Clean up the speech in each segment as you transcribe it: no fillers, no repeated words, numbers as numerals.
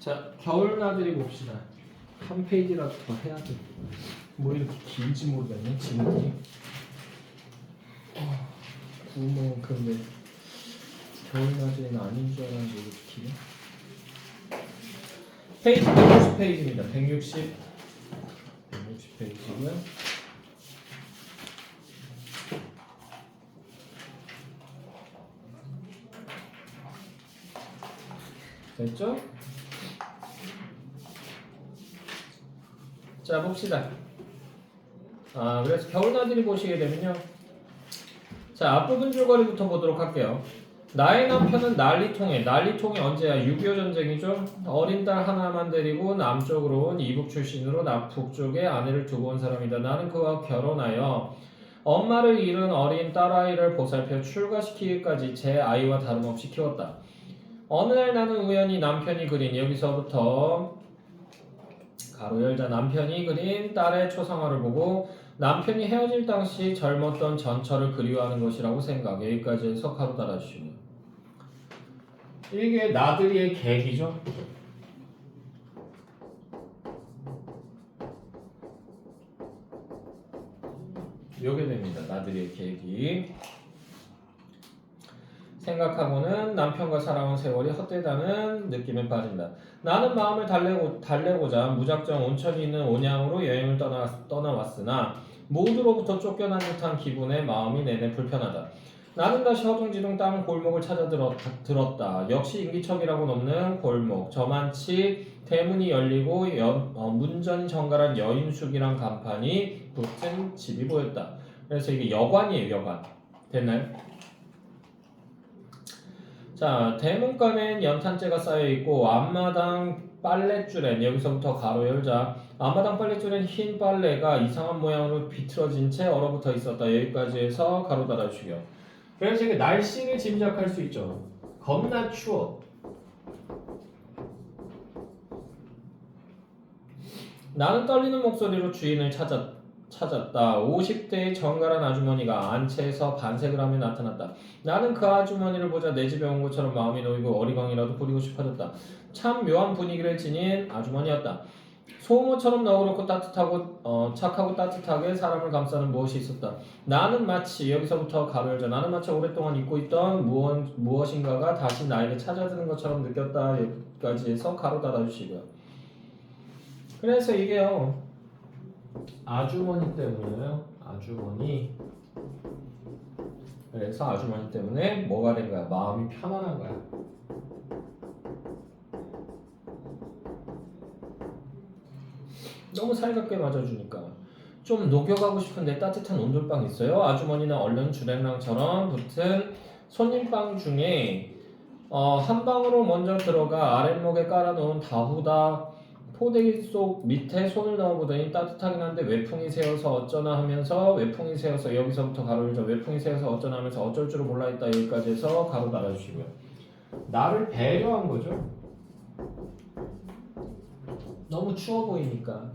자, 겨울 나들이 봅시다. 한 페이지라도 더 해야 돼. 뭐 이렇게 길지 모르겠네, 지문이. 구멍 근데 겨울 나들이는 아닌 줄 알았는데 이렇게 길어? 페이지 160페이지입니다. 160페이지고요. 됐죠? 자, 봅시다. 그래서 겨울 나들이 보시게 되면요. 자, 앞부분 줄거리부터 보도록 할게요. 나의 남편은 난리통에 언제야? 6.25 전쟁이죠. 어린 딸 하나만 데리고 남쪽으로 온 이북 출신으로 북쪽에 아내를 두고 온 사람이다. 나는 그와 결혼하여 엄마를 잃은 어린 딸아이를 보살펴 출가시키기까지 제 아이와 다름없이 키웠다. 어느 날 나는 우연히 남편이 그린 여기서부터 가로 열자 남편이 그린 딸의 초상화를 보고 남편이 헤어질 당시 젊었던 전철을 그리워하는 것이라고 생각. 여기까지 해서 가로 달아주시고요. 이게 나들이의 계기죠. 요게 됩니다. 나들이의 계기. 생각하고는 남편과 살아온 세월이 헛되다는 느낌에 빠진다. 나는 마음을 달래고자 무작정 온천이 있는 온양으로 여행을 떠나왔으나 모두로부터 쫓겨난 듯한 기분에 마음이 내내 불편하다. 나는 다시 허둥지둥 땅 골목을 찾아 들었다. 역시 인기척이라고는 없는 골목. 저만치 대문이 열리고 문전이 정갈한 여인숙이란 간판이 붙은 집이 보였다. 그래서 이게 여관이에요. 여관. 됐나요? 자, 대문간엔 연탄재가 쌓여있고 앞마당 빨랫줄엔 여기서부터 가로 열자 앞마당 빨랫줄엔 흰 빨래가 이상한 모양으로 비틀어진 채 얼어붙어 있었다. 여기까지 해서 가로 달아주시고요. 그래서 이게 날씨를 짐작할 수 있죠. 겁나 추워. 나는 떨리는 목소리로 주인을 찾았다. 50대의 정갈한 아주머니가 안채에서 반색을 하며 나타났다. 나는 그 아주머니를 보자 내 집에 온 것처럼 마음이 놓이고 어리광이라도 부리고 싶어졌다. 참 묘한 분위기를 지닌 아주머니였다. 소모처럼 너그럽고 따뜻하고 착하고 따뜻하게 사람을 감싸는 무엇이 있었다. 나는 마치 여기서부터 가로 열자 나는 마치 오랫동안 잊고 있던 무엇인가가 다시 나에게 찾아드는 것처럼 느꼈다. 여기까지 해서 가로 닫아주시고요. 그래서 이게요. 아주머니 때문에요. 아주머니. 그래서 아주머니 때문에 뭐가 된 거야? 마음이 편안한 거야. 너무 살갑게 맞아주니까. 좀 녹여가고 싶은데 따뜻한 온돌빵 있어요? 아주머니는 얼른 주랭랑처럼 붙은 손님빵 중에 한 방으로 먼저 들어가 아랫목에 깔아놓은 다후다 포대기 속 밑에 손을 넣어보더니 따뜻하긴 한데 외풍이 새어서 어쩌나 하면서 외풍이 새어서 여기서부터 가로 열자 외풍이 새어서 어쩌나 하면서 어쩔 줄을 몰라있다. 여기까지 해서 가로 달아주시고요. 나를 배려한 거죠. 너무 추워 보이니까.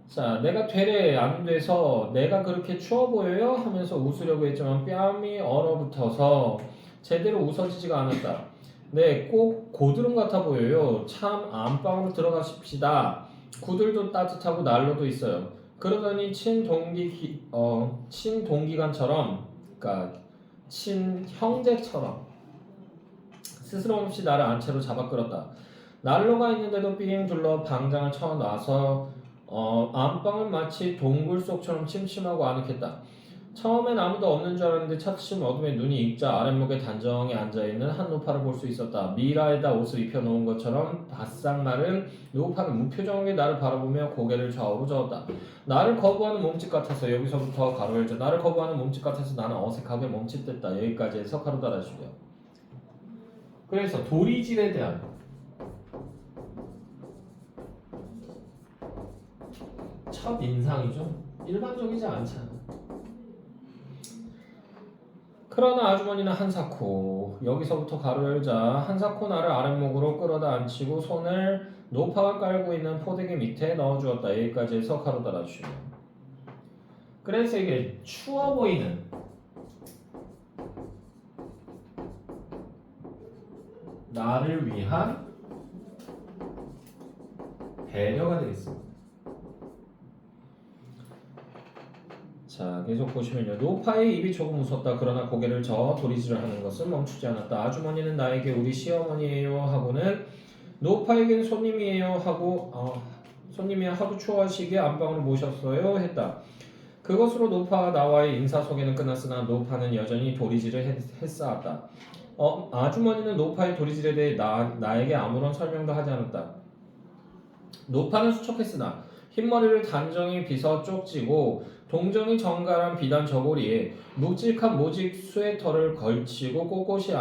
자, 내가 되레 안 돼서 내가 그렇게 추워 보여요? 하면서 웃으려고 했지만 뺨이 얼어붙어서 제대로 웃어지지가 않았다. 네, 꼭 고드름 같아 보여요. 참 안방으로 들어가십시다. 구들도 따뜻하고 난로도 있어요. 그러더니 친동기간처럼, 그러니까 친형제처럼 스스럼 없이 나를 안채로 잡아 끌었다. 난로가 있는데도 삥 둘러 방장을 쳐놔서 안방은 마치 동굴 속처럼 침침하고 아늑했다. 처음엔 아무도 없는 줄 알았는데 차츰 어둠에 눈이 익자 아랫목에 단정히 앉아있는 한 노파를 볼 수 있었다. 미라에다 옷을 입혀놓은 것처럼 바싹 마른 노파는 무표정하게 나를 바라보며 고개를 좌우로 저었다. 나를 거부하는 몸짓 같아서 여기서부터 가로 열자 나를 거부하는 몸짓 같아서 나는 어색하게 멈칫댔다. 여기까지 해서 가로 달아주고요. 그래서 도리질에 대한 첫 인상이죠. 일반적이지 않잖아. 그러나 아주머니는 한사코 여기서부터 가로 열자 한사코 나를 아랫목으로 끌어다 앉히고 손을 노파가 깔고 있는 포대기 밑에 넣어주었다. 여기까지 해서 가로 달아주시고. 그래서 이게 추워 보이는 나를 위한 배려가 되겠습니다. 자, 계속 보시면요. 노파의 입이 조금 웃었다. 그러나 고개를 저어 도리질을 하는 것은 멈추지 않았다. 아주머니는 나에게 우리 시어머니예요 하고는 노파에겐 손님이에요 하고 손님이 하도 추워하시기에 안방으로 모셨어요 했다. 그것으로 노파와 나와의 인사소개는 끝났으나 노파는 여전히 도리질을 했사왔다. 아주머니는 노파의 도리질에 대해 나에게 아무런 설명도 하지 않았다. 노파는 수척했으나 흰머리를 단정히 빗어 쪽지고 동정이 정갈한 비단 저고리에 묵직한 모직 스웨터를 걸치고 꼿꼿이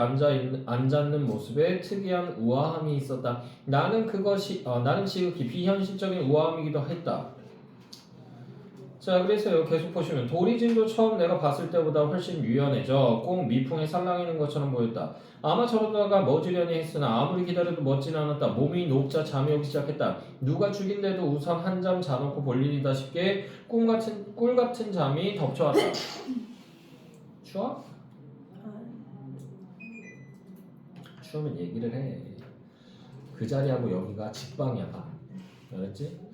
앉았는 모습에 특이한 우아함이 있었다. 나는 지극히 비현실적인 우아함이기도 했다. 자, 그래서요, 계속 보시면 도리질도 처음 내가 봤을 때보다 훨씬 유연해져 꼭 미풍에 살랑이는 것처럼 보였다. 아마 저러다가 멎으려니 했으나 아무리 기다려도 멎지는 않았다. 몸이 녹자 잠이 오기 시작했다. 누가 죽인데도 우선 한 잠 자놓고 볼 일이다 싶게 꿀 같은 잠이 덮쳐왔다. 추워? 추우면 얘기를 해. 그 자리하고 여기가 직방이야, 방. 알았지?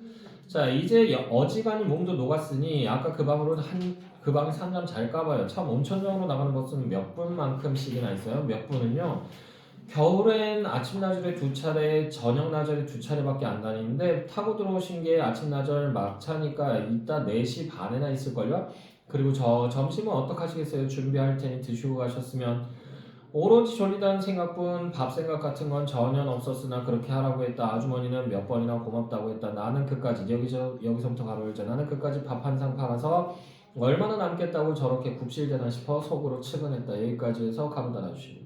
자, 이제 어지간히 몸도 녹았으니 아까 그 방에서 한 잠 잘까봐요. 참 온천정으로 나가는 버스는 몇 분만큼씩이나 있어요. 몇 분은요. 겨울엔 아침 나절에 2차례, 저녁 나절에 2차례밖에 안 다니는데 타고 들어오신 게 아침 나절 막차니까 이따 4시 반에나 있을걸요. 그리고 점심은 어떡하시겠어요? 준비할 테니 드시고 가셨으면. 오로지 졸리다는 생각뿐 밥 생각 같은 건 전혀 없었으나 그렇게 하라고 했다. 아주머니는 몇 번이나 고맙다고 했다. 나는 그까지 여기서부터 가로 열자. 나는 그까지 밥 한 상 팔아서 얼마나 남겠다고 저렇게 굽실대나 싶어 속으로 측은했다. 여기까지 해서 가로 달아주시고.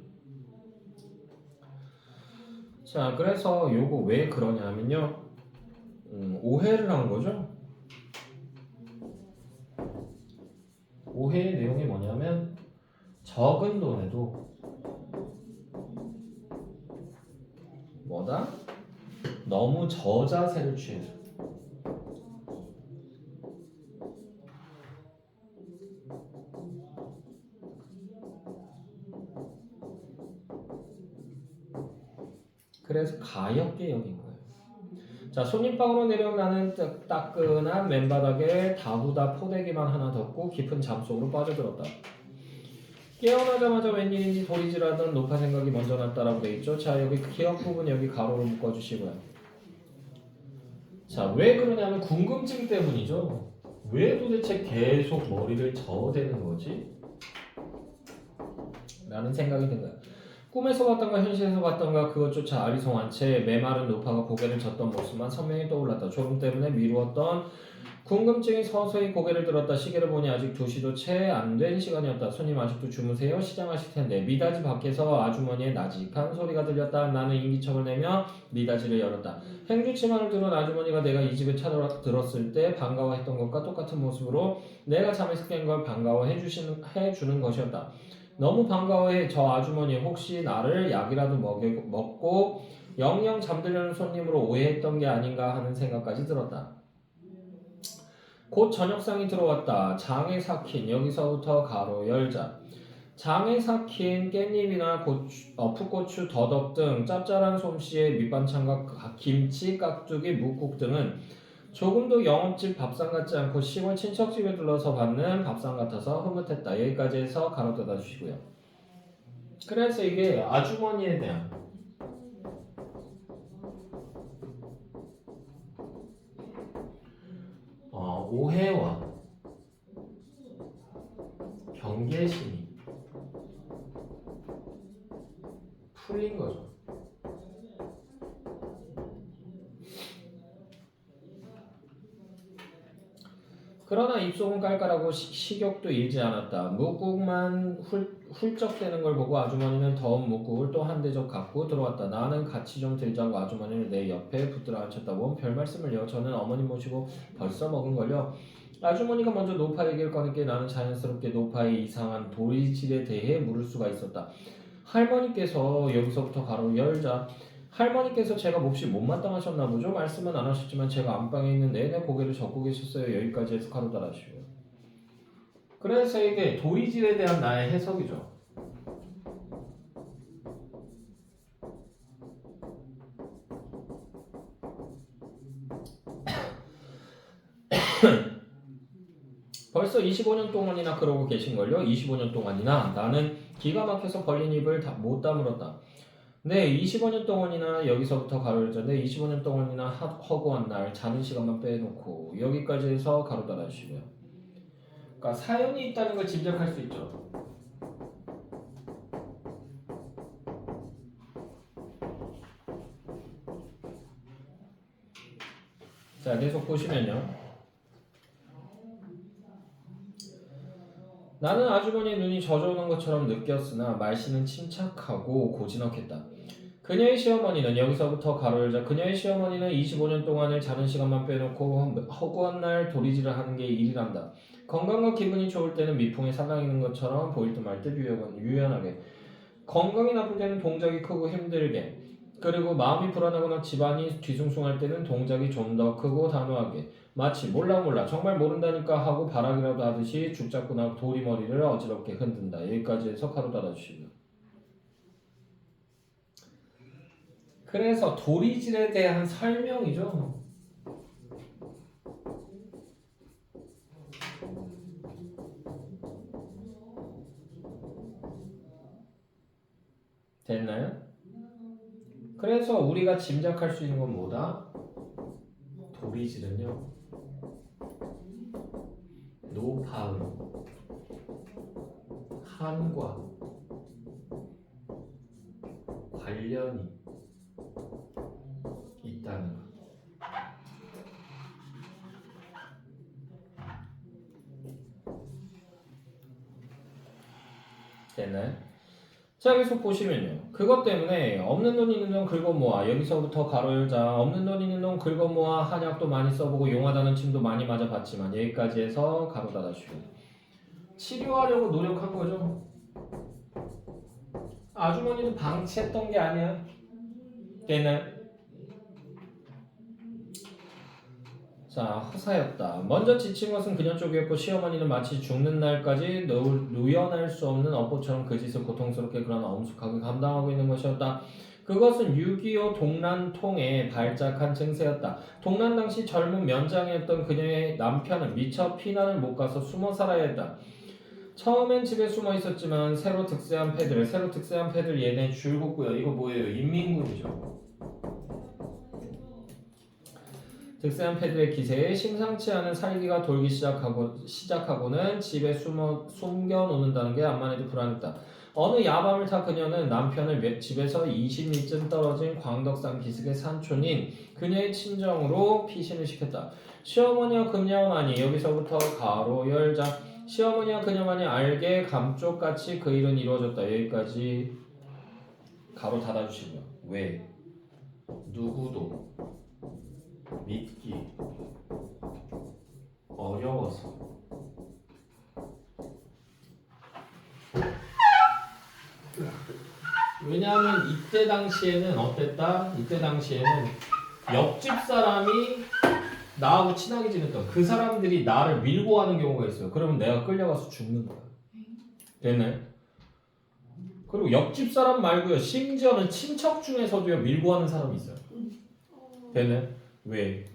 자, 그래서 요거 왜 그러냐면요. 오해를 한 거죠. 오해의 내용이 뭐냐면 적은 돈에도 뭐다? 너무 저자세를 취해서 그래서 가엾게 여긴 거예요. 자, 손님방으로 내려온 나는 따끈한 맨바닥에 다부다 포대기만 하나 덮고 깊은 잠속으로 빠져들었다. 깨어나자마자 웬일인지 도리질하던 노파 생각이 먼저 났다라고 돼 있죠. 자, 여기 기억 부분 여기 가로로 묶어주시고요. 자, 왜 그러냐면 궁금증 때문이죠. 왜 도대체 계속 머리를 저어대는 거지? 라는 생각이 든 거야. 꿈에서 봤던가 현실에서 봤던가 그것조차 아리송한 채 메마른 노파가 고개를 젓던 모습만 선명히 떠올랐다. 졸음 때문에 미루었던 궁금증이 서서히 고개를 들었다. 시계를 보니 아직 2시도 채 안 된 시간이었다. 손님 아직도 주무세요? 시장하실 텐데. 미닫이 밖에서 아주머니의 나직한 소리가 들렸다. 나는 인기척을 내며 미닫이를 열었다. 행주치마를 들은 아주머니가 내가 이 집에 찾아들었을 때 반가워했던 것과 똑같은 모습으로 내가 잠에서 깬 걸 반가워해 주는 것이었다. 너무 반가워해. 저 아주머니 혹시 나를 약이라도 먹고 영영 잠들려는 손님으로 오해했던 게 아닌가 하는 생각까지 들었다. 곧 저녁상이 들어왔다. 장에 삭힌 여기서부터 가로 열자. 장에 삭힌 깻잎이나 풋고추, 더덕 등 짭짤한 솜씨의 밑반찬과 김치, 깍두기, 묵국 등은 조금도 영업집 밥상 같지 않고 시골 친척집에 들러서 받는 밥상 같아서 흐뭇했다. 여기까지 해서 가로 닫아 주시고요. 그래서 이게 아주머니에 대한 오해와 경계심이 풀린 거죠. 그러나 입속은 깔깔하고 식욕도 일지 않았다. 묵국만 훌쩍대는 걸 보고 아주머니는 더운 묵국을 또 한 대접 갖고 들어왔다. 나는 같이 좀 들자고 아주머니를 내 옆에 붙들어 앉혔다. 뭔 별 말씀을요. 저는 어머니 모시고 벌써 먹은걸요. 아주머니가 먼저 노파 얘기를 꺼냈기에 나는 자연스럽게 노파의 이상한 도리질에 대해 물을 수가 있었다. 할머니께서 여기서부터 가로 열자. 할머니께서 제가 몹시 못마땅하셨나 보죠? 말씀은 안 하셨지만 제가 안방에 있는 내내 고개를 젓고 계셨어요. 여기까지 해서 가로 달아주시고요. 그래서 이게 도리질에 대한 나의 해석이죠. 벌써 25년 동안이나 그러고 계신걸요? 25년 동안이나 나는 기가 막혀서 벌린 입을 못 다물었다. 네, 25년 동안이나 여기서부터 가로 열자. 네, 25년 동안이나 허구한 날 자는 시간만 빼놓고 여기까지 해서 가로 닫아주시고요. 그러니까 사연이 있다는 걸 짐작할 수 있죠. 자, 계속 보시면요. 나는 아주머니의 눈이 젖어오는 것처럼 느꼈으나 말씨는 침착하고 고즈넉했다. 그녀의 시어머니는 여기서부터 가로 열자. 그녀의 시어머니는 25년 동안을 자는 시간만 빼놓고 허구한 날 도리질을 하는 게 일이란다. 건강과 기분이 좋을 때는 미풍에 살랑이는 것처럼 보일 듯 말 듯 유연하게, 건강이 나쁠 때는 동작이 크고 힘들게, 그리고 마음이 불안하거나 집안이 뒤숭숭할 때는 동작이 좀 더 크고 단호하게, 마치 몰라 정말 모른다니까 하고 바라기라도 하듯이 죽자꾸나 도리머리를 어지럽게 흔든다. 여기까지 해서 가로 닫아주시고요. 그래서 도리질에 대한 설명이죠. 됐나요? 그래서 우리가 짐작할 수 있는 건 뭐다? 도리질은요, 노파음, 한과 관련이 있다는 것. 됐나요? 자, 계속 보시면요. 그것 때문에 없는 돈 있는 돈 긁어 모아. 여기서부터 가로 열자. 없는 돈 있는 돈 긁어 모아. 한약도 많이 써보고 용하다는 침도 많이 맞아봤지만 여기까지 해서 가로 닫아주고. 치료하려고 노력한 거죠. 아주머니도 방치했던 게 아니야. 됐나요? 자, 허사였다. 먼저 지친 것은 그녀 쪽이었고 시어머니는 마치 죽는 날까지 누연할 수 없는 업보처럼 그 짓을 고통스럽게 그러나 엄숙하게 감당하고 있는 것이었다. 그것은 6.25 동란통의 발작한 증세였다. 동란 당시 젊은 면장이었던 그녀의 남편은 미처 피난을 못 가서 숨어 살아야 했다. 처음엔 집에 숨어 있었지만 새로 득세한 패들 얘네 줄곧 이거 뭐예요? 인민군이죠. 득세한 패들의 기세에 심상치 않은 살기가 돌기 시작하고는 집에 숨겨놓는다는 게 암만 해도 불안했다. 어느 야밤을 타 그녀는 남편을 집에서 20리쯤 떨어진 광덕산 기슭의 산촌인 그녀의 친정으로 피신을 시켰다. 시어머니와 그녀만이 여기서부터 가로 열자. 시어머니와 그녀만이 알게 감쪽같이 그 일은 이루어졌다. 여기까지 가로 닫아주시고요. 왜? 누구도 믿기 어려워서. 왜냐하면 이때 당시에는 어땠다? 이때 당시에는 옆집 사람이 나하고 친하게 지냈던 그 사람들이 나를 밀고 가는 경우가 있어요. 그러면 내가 끌려가서 죽는 거야. 됐나요? 그리고 옆집 사람 말고요, 심지어는 친척 중에서도요 밀고 가는 사람이 있어요. 됐나요? 왜?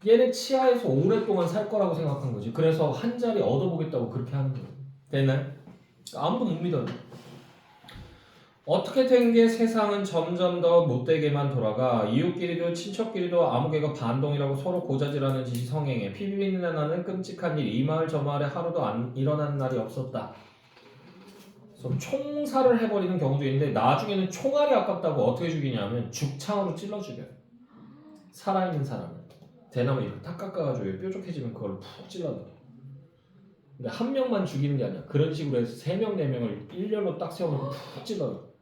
얘네 치하에서 오랫동안 살 거라고 생각한 거지. 그래서 한 자리 얻어보겠다고 그렇게 하는 거예요. 됐나요? 아무도 못 믿어요. 어떻게 된 게 세상은 점점 더 못되게만 돌아가 이웃끼리도 친척끼리도 아무개가 반동이라고 서로 고자질하는 짓이 성행해. 피비 비는 나는 끔찍한 일, 이 마을 저 마을에 하루도 안 일어나는 날이 없었다. 그래서 총살을 해버리는 경우도 있는데 나중에는 총알이 아깝다고 어떻게 죽이냐면 죽창으로 찔러 죽여요. 살아있는 사람을 대나무 이렇게 탁 깎아가지고 뾰족해지면 그걸 푹 찔러요. 근데 한 명만 죽이는 게 아니야. 그런 식으로 해서 3명, 4명을 일렬로 딱 세워놓고 푹 찔러요.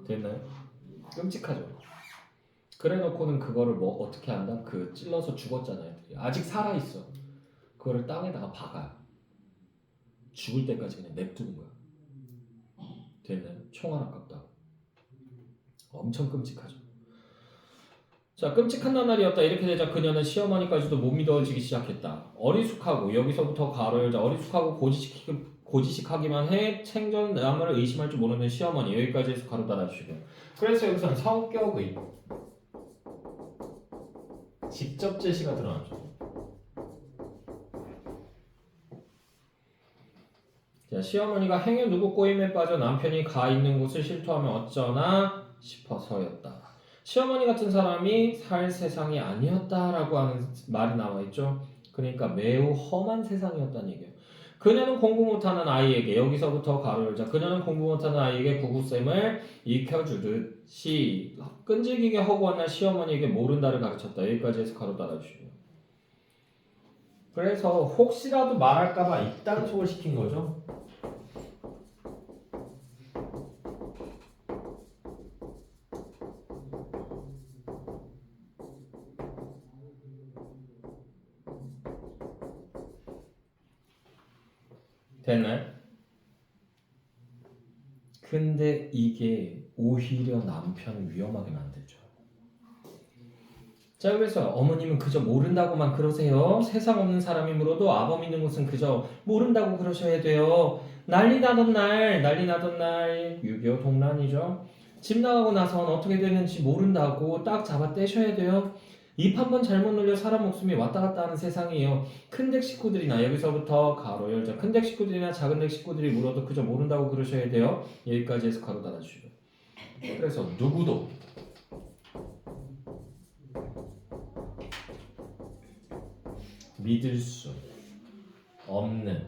됐나요? 끔찍하죠. 그래놓고는 그거를 뭐 어떻게 한다? 그 찔러서 죽었잖아요. 아직 살아있어. 그거를 땅에다가 박아요. 죽을 때까지 그냥 냅두는 거야. 됐나요? 총알 아깝다. 엄청 끔찍하죠. 자, 끔찍한 나날이었다. 이렇게 되자 그녀는 시어머니까지도 못 믿어지기 시작했다. 어리숙하고 여기서부터 가로 열자. 어리숙하고 고지식하기만 해 생전 남을 의심할 줄 모르는 시어머니. 여기까지 해서 가로 닫아주시고요. 그래서 여기서는 성격의 직접 제시가 드러나죠. 자, 시어머니가 행여 누구 꼬임에 빠져 남편이 가 있는 곳을 실토하면 어쩌나 싶어서였다. 시어머니 같은 사람이 살 세상이 아니었다라고 하는 말이 나와 있죠. 그러니까 매우 험한 세상이었다는 얘기예요. 그녀는 공부 못하는 아이에게 여기서부터 가로 열자 그녀는 공부 못하는 아이에게 구구쌤을 익혀주듯이 끈질기게 허구한 날 시어머니에게 모른다를 가르쳤다. 여기까지 해서 가로 달아주시고요. 그래서 혹시라도 말할까봐 입단속을 시킨 거죠. 됐나요? 근데 이게 오히려 남편을 위험하게 만들죠. 자, 그래서 어머님은 그저 모른다고만 그러세요. 세상 없는 사람이 물어도 아범 있는 곳은 그저 모른다고 그러셔야 돼요. 난리 나던 날 6.25 동란이죠. 집 나가고 나선 어떻게 되는지 모른다고 딱 잡아 떼셔야 돼요. 입 한 번 잘못 놀려 사람 목숨이 왔다 갔다 하는 세상이에요. 큰댁 식구들이나 여기서부터 가로 열자 큰댁 식구들이나 작은댁 식구들이 물어도 그저 모른다고 그러셔야 돼요. 여기까지 해서 가로 닫아주시고. 그래서 누구도 믿을 수 없는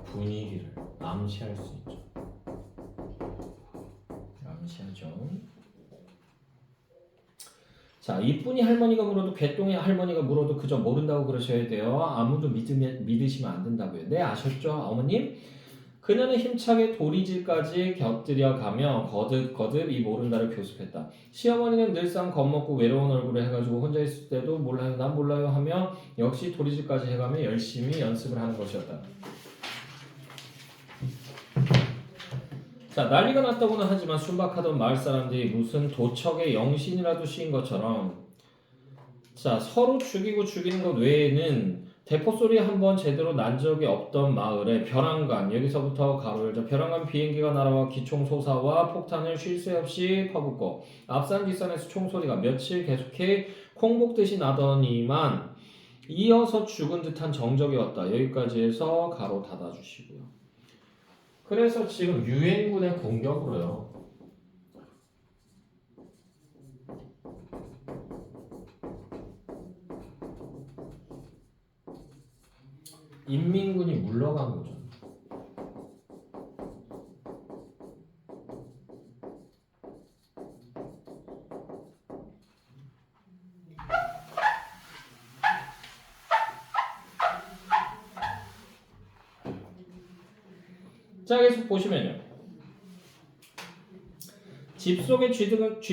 분위기를 암시할 수 있죠. 암시하죠. 자, 이쁜이 할머니가 물어도 개똥이 할머니가 물어도 그저 모른다고 그러셔야 돼요. 아무도 믿으시면 안 된다고요. 네, 아셨죠, 어머님? 그녀는 힘차게 도리질까지 곁들여 가며 거듭 이 모른다를 교습했다. 시어머니는 늘상 겁먹고 외로운 얼굴을 해가지고 혼자 있을 때도 몰라요, 난 몰라요 하며 역시 도리질까지 해가며 열심히 연습을 하는 것이었다. 자, 난리가 났다고는 하지만 순박하던 마을 사람들이 무슨 도척의 영신이라도 씌인 것처럼 자, 서로 죽이고 죽이는 것 외에는 대포소리 한번 제대로 난 적이 없던 마을에 벼랑간 여기서부터 가로 열자 벼랑간 비행기가 날아와 기총 소사와 폭탄을 쉴 새 없이 퍼붓고 앞산 뒷산에서 총소리가 며칠 계속해 콩복듯이 나더니만 이어서 죽은 듯한 정적이 왔다. 여기까지 해서 가로 닫아주시고요. 그래서 지금 유엔군의 공격으로요. 인민군이 물러간 거죠. 자, 계속 보시면요. 집 속에 쥐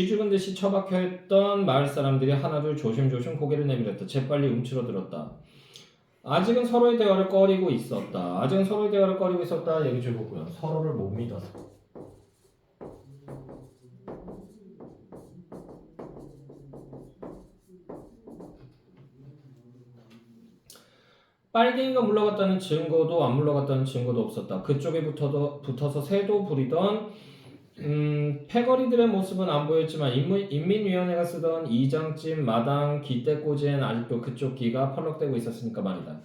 죽은 듯이 처박혀 있던 마을 사람들이 하나둘 조심조심 고개를 내밀었다. 재빨리 움츠러들었다. 아직은 서로의 대화를 꺼리고 있었다. 여기 줄 보고요. 서로를 못 믿었어. 빨갱이가 물러갔다는 증거도 안 물러갔다는 증거도 없었다. 그쪽에 붙어서 새도 부리던 패거리들의 모습은 안 보였지만 인민위원회가 쓰던 이장집 마당 기대꽂이엔 아직도 그쪽 기가 펄럭대고 있었으니까 말이다.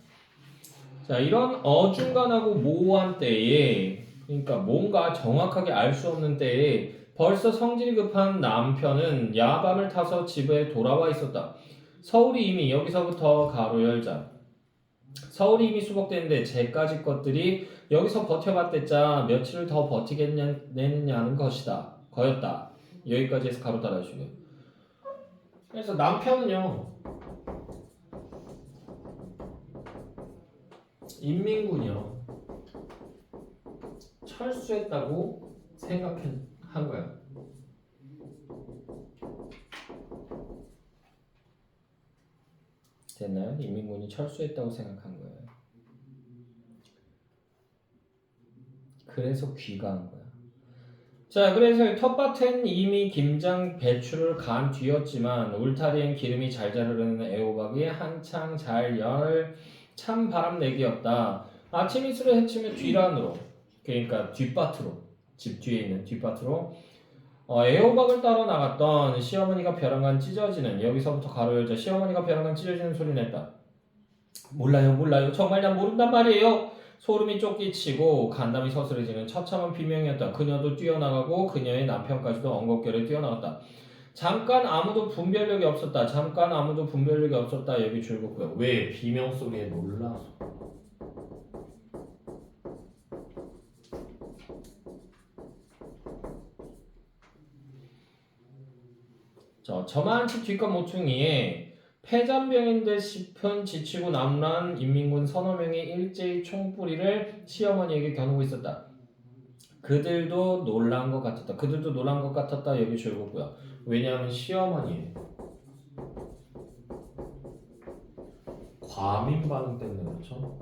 자, 이런 어중간하고 모호한 때에 그러니까 뭔가 정확하게 알 수 없는 때에 벌써 성질이 급한 남편은 야밤을 타서 집에 돌아와 있었다. 서울이 이미 여기서부터 가로 열자 서울이 이미 수복됐는데 쟤까지 것들이 여기서 버텨봤댔자 며칠을 더 버티겠느냐는 거였다. 여기까지 해서 가로 따라주시고요. 그래서 남편은요 인민군이요 철수했다고 생각한 거야. 됐나요? 인민군이 철수했다고 생각한 거예요. 그래서 귀가한 거야. 자, 그래서 텃밭엔 이미 김장 배추를 간 뒤였지만 울타리엔 기름이 잘 흐르는 애호박이 한창 잘 열 참 바람내기였다. 아침 이슬을 헤치며 뒤란으로 그러니까 뒷밭으로 집 뒤에 있는 뒷밭으로 애호박을 따러 나갔던 시어머니가 벼랑간 찢어지는 여기서부터 가로 열자 시어머니가 벼랑간 찢어지는 소리 냈다. 몰라요. 정말 난 모른단 말이에요. 소름이 쫓기치고 간담이 서스러지는 처참한 비명이었다. 그녀도 뛰어나가고 그녀의 남편까지도 엉겁결에 뛰어나갔다. 잠깐 아무도 분별력이 없었다. 여기 줄긋고요. 왜? 비명 소리에 놀라서. 자, 저만치 뒷과 모퉁이에 폐잔병인 듯 싶은 지치고 남란 인민군 서너 명이 일제히 총뿌리를 시어머니에게 겨누고 있었다. 그들도 놀란 것 같았다. 여기 줄긋고요. 왜냐하면 시어머니의 과민 반응 때문에 그렇죠.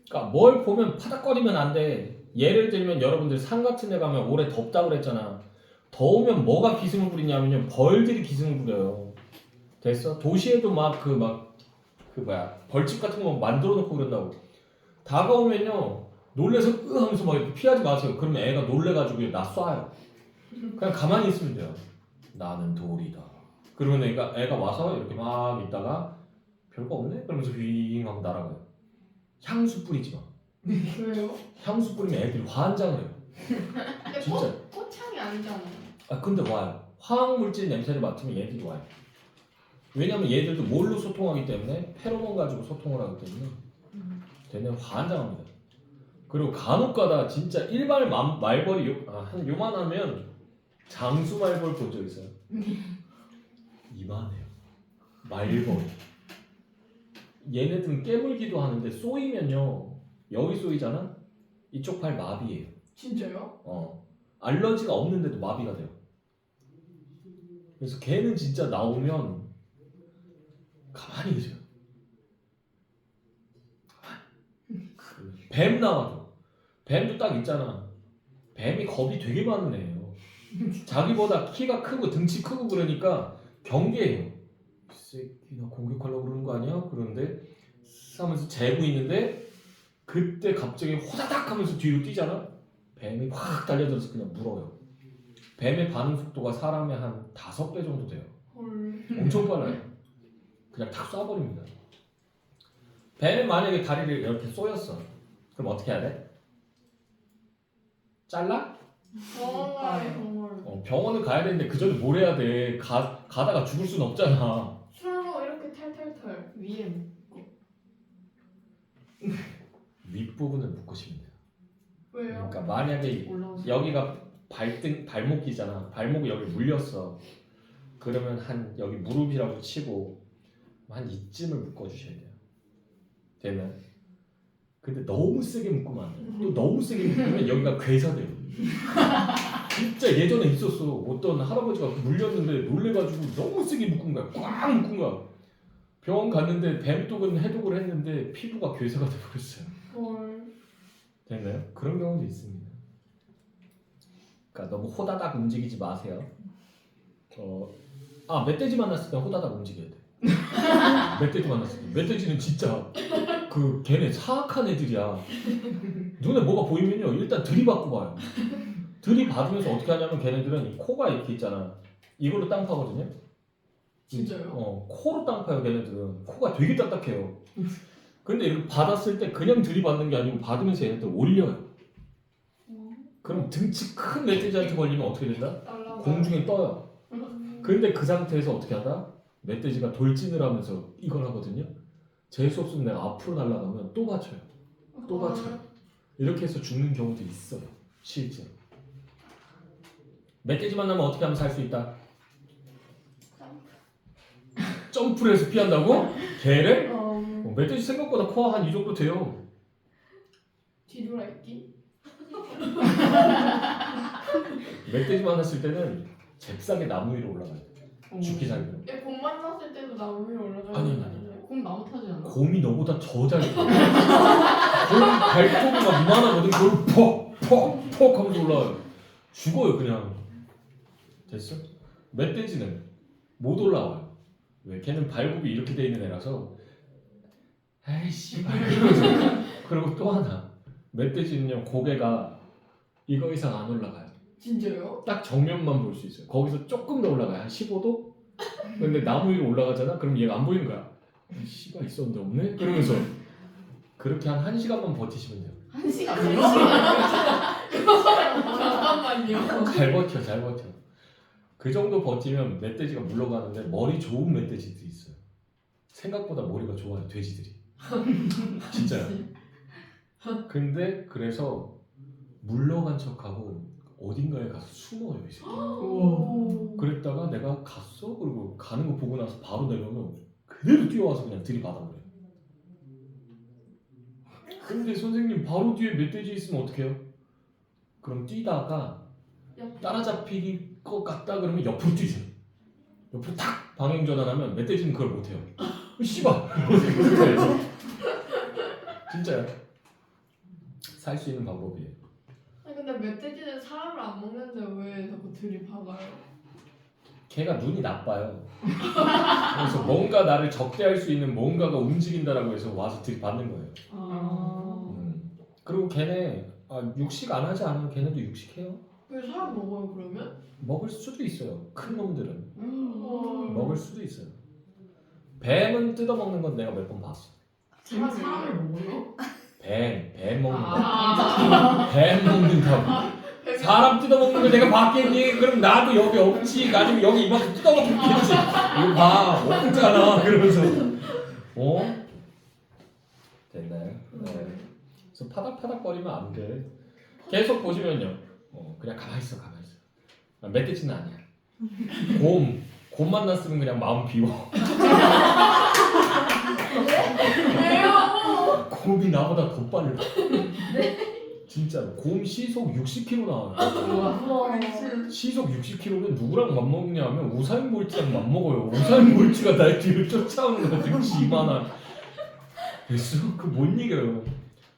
그러니까 뭘 보면 파닥거리면 안 돼. 예를 들면 여러분들 산 같은 데 가면 올해 덥다고 그랬잖아. 더우면 뭐가 기승을 부리냐면요. 벌들이 기승을 부려요. 됐어? 도시에도 벌집 같은 거 만들어 놓고 그런다고. 다가오면요. 놀래서 하면서 막 이렇게 피하지 마세요. 그러면 애가 놀래가지고 나 쏴요. 그냥 가만히 있으면 돼요. 나는 돌이다. 그러면 애가 와서 이렇게 막 있다가 별거 없네? 그러면서 휘잉 하고 날아가요. 향수 뿌리지 마. 왜요? 향수 뿌리면 애들이 환장을 해요. 근데 진짜. 꽃향이 아니잖아요. 아 근데 와요. 화학물질 냄새를 맡으면 얘들이 와요. 왜냐면 얘들도 뭘로 소통하기 때문에 페로몬 가지고 소통을 하기 때문에 걔네는 환장합니다. 그리고 간혹가다 진짜 일반 말벌이 한 요만하면 장수 말벌 본 적 있어요? 이만해요. 말벌. 얘네들은 깨물기도 하는데 쏘이면요. 여기 쏘이잖아? 이쪽 팔 마비예요. 진짜요? 알러지가 없는데도 마비가 돼요. 그래서 걔는 진짜 나오면 가만히 계세요. 뱀 나와도 뱀도 딱 있잖아. 뱀이 겁이 되게 많은 애예요. 자기보다 키가 크고 등치 크고 그러니까 경계해요. 이 새끼 나 공격하려고 그러는 거 아니야? 그런데 하면서 재고 있는데 그때 갑자기 호다닥 하면서 뒤로 뛰잖아. 뱀이 확 달려들어서 그냥 물어요. 뱀의 반응 속도가 사람의 한 5배 정도 돼요. 헐. 엄청 빨라요. 그냥 탁 쏴버립니다. 뱀이 만약에 다리를 이렇게 쏘였어. 그럼 어떻게 해야 돼? 잘라? 병원. 병원을 가야 되는데 그 전에 뭘 해야 돼? 가다가 죽을 순 없잖아. 술로 이렇게 탈탈탈 위에 묶고. 윗부분을 묶으시면 돼요. 왜요? 그러니까 만약에 올라오세요. 여기가 발목이잖아. 발목이 여기 물렸어. 그러면 한 여기 무릎이라고 치고 한 이쯤을 묶어주셔야 돼요. 되면. 근데 너무 세게 묶으면 안 돼요. 또 너무 세게 묶으면 여기가 괴사돼요. 진짜 예전에 있었어. 어떤 할아버지가 물렸는데 놀래가지고 너무 세게 묶은 거야. 꽉 묶은 거야. 병원 갔는데 뱀독은 해독을 했는데 피부가 괴사가 돼버렸어요. 헐. 됐나요? 그런 경우도 있습니다. 그러니까 너무 호다닥 움직이지 마세요. 멧돼지 만났을 때 호다닥 움직여야 돼. 멧돼지 만났을 때. 멧돼지는 진짜 걔네 사악한 애들이야. 눈에 뭐가 보이면요 일단 들이받고 봐요. 들이받으면서 어떻게 하냐면 걔네들은 이 코가 이렇게 있잖아. 이걸로 땅 파거든요. 진짜요? 코로 땅 파요. 걔네들은 코가 되게 딱딱해요. 근데 이렇게 받았을 때 그냥 들이받는 게 아니고 받으면서 얘네들 올려요. 그럼 등치 큰 멧돼지한테 걸리면 어떻게 된다? 공중에 떠요. 근데 그 상태에서 어떻게 하다? 멧돼지가 돌진을 하면서 이걸 하거든요. 재수 없으면 내가 앞으로 날아가면 또 받쳐요. 또 받쳐요. 이렇게 해서 죽는 경우도 있어요. 실제로. 멧돼지 만나면 어떻게 하면 살 수 있다? 점프를 해서 피한다고? 개를? 멧돼지 생각보다 코가 한 이 정도 돼요. 뒤돌아있기? 멧돼지 만났을 때는 잽싸게 나무 위로 올라가요. 죽기 살기로. 곰 만났을 때도 나무 위에 올라가요? 아니. 곰 나무 타지 않아? 곰이 너보다 더 잘 타요. 곰 발톱이 막 이만하거든. 그걸 퍽 하면서 올라와요. 죽어요 그냥. 됐어? 멧돼지는 못 올라와요. 왜? 걔는 발굽이 이렇게 돼 있는 애라서 에이씨 그리고 또 하나 멧돼지는요 고개가 이거 이상 안 올라가요. 진짜요? 딱 정면만 볼 수 있어요. 거기서 조금 더 올라가요. 한 15도? 근데 나무 위로 올라가잖아? 그럼 얘가 안 보이는 거야. 씨가 있었는데 없네? 그러면서 그렇게 한 1시간만 버티시면 돼요. 1시간이요? 잠깐만요. 잘 버텨, 잘 버텨. 그 정도 버티면 멧돼지가 물러가는데 머리 좋은 멧돼지들이 있어요. 생각보다 머리가 좋아요, 돼지들이. 진짜요. 근데 그래서 물러간 척하고 어딘가에 가서 숨어요, 이 새끼. 그랬다가 내가 갔어? 그리고 가는 거 보고 나서 바로 내려오면 그대로 뛰어와서 그냥 들이받아버려요. 근데 선생님 바로 뒤에 멧돼지 있으면 어떡해요? 그럼 뛰다가 따라잡힐 것 같다 그러면 옆으로 뛰세요. 옆으로 탁 방향 전환하면 멧돼지는 그걸 못해요. 씨발! 진짜요. 살 수 있는 방법이에요. 아니 근데 멧돼지는 사람을 안 먹는데 왜 자꾸 들이박아요? 걔가 눈이 나빠요. 그래서 뭔가 나를 적대할 수 있는 뭔가가 움직인다라고 해서 와서 들이받는 거예요. 그리고 걔네 육식 안 하지 않으면 걔네도 육식해요. 왜 사람 먹어요 그러면? 먹을 수도 있어요. 큰 놈들은 먹을 수도 있어요. 뱀은 뜯어 먹는 건 내가 몇 번 봤어. 제가 사람을 먹어요? 뱀 먹는 거. 뱀 먹는다고. 사람 뜯어 먹는 걸 내가 봤겠니? 그럼 나도 여기 없지. 아니면 여기 이만큼 뜯어 먹겠지. 이거 봐, 먹잖아. 그러면서 됐나요? 네. 그래서 파닥파닥거리면 안 돼. 계속 보시면요. 그냥 가만히 있어. 멧돼지는 아니야. 곰 만났으면 그냥 마음 비워. 왜요? 곰이 나보다 더 빨라. 진짜로. 곰 시속 60km 나와요. 시속 60km면 누구랑 맞먹냐면 우사인 볼트랑 맞먹어요. 우사인 볼트가 날 뒤를 쫓아오는 거 등치 이만한. 됐어? 그 못 이겨요.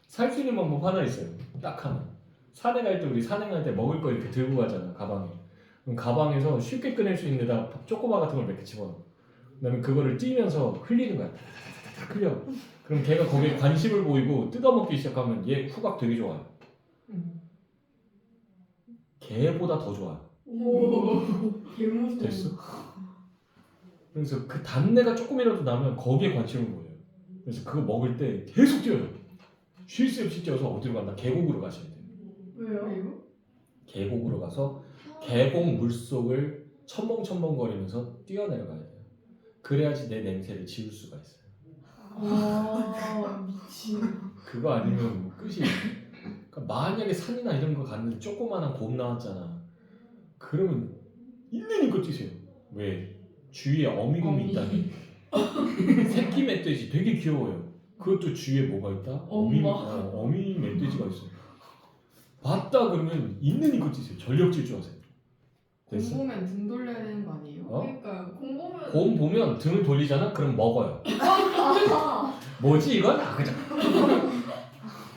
살 수 있는 방법 하나 있어요. 딱 하나. 산에 갈 때 우리 산행할 때 먹을 거 이렇게 들고 가잖아, 가방에. 그럼 가방에서 쉽게 꺼낼 수 있는 데다 초코바 같은 걸 몇 개 집어넣어. 그다음에 그거를 띄면서 흘리는 거야. 탁 흘려. 그럼 걔가 거기에 관심을 보이고 뜯어먹기 시작하면 얘 후각 되게 좋아요. 걔보다 더 좋아요. 됐어? 그래서 그 단내가 조금이라도 나면 거기에 관심을 보여요. 그래서 그거 먹을 때 계속 뛰어요. 쉴 새 없이 뛰어서 어디로 간다? 계곡으로 가셔야 돼요. 왜요? 계곡으로 가서 계곡 물속을 첨벙첨벙거리면서 뛰어내려가야 돼요. 그래야지 내 냄새를 지울 수가 있어요. 미친. 그거 아니면 뭐 끝이. 그러니까 만약에 산이나 이런 거 갔는데 조그만한 곰 나왔잖아. 그러면 있는 힘껏 뛰세요. 왜? 주위에 어미곰이 있다니. 새끼 멧돼지 되게 귀여워요. 그것도 주위에 뭐가 있다? 어미 멧돼지가 있어. 봤다 그러면 있는 힘껏 뛰세요. 전력 질주하세요. 됐어? 공 보면 등 돌려야 되는 거 아니에요? 그러니까 공보면 곰 보면 등을 돌리잖아? 그럼 먹어요. 뭐지 이건? 그죠?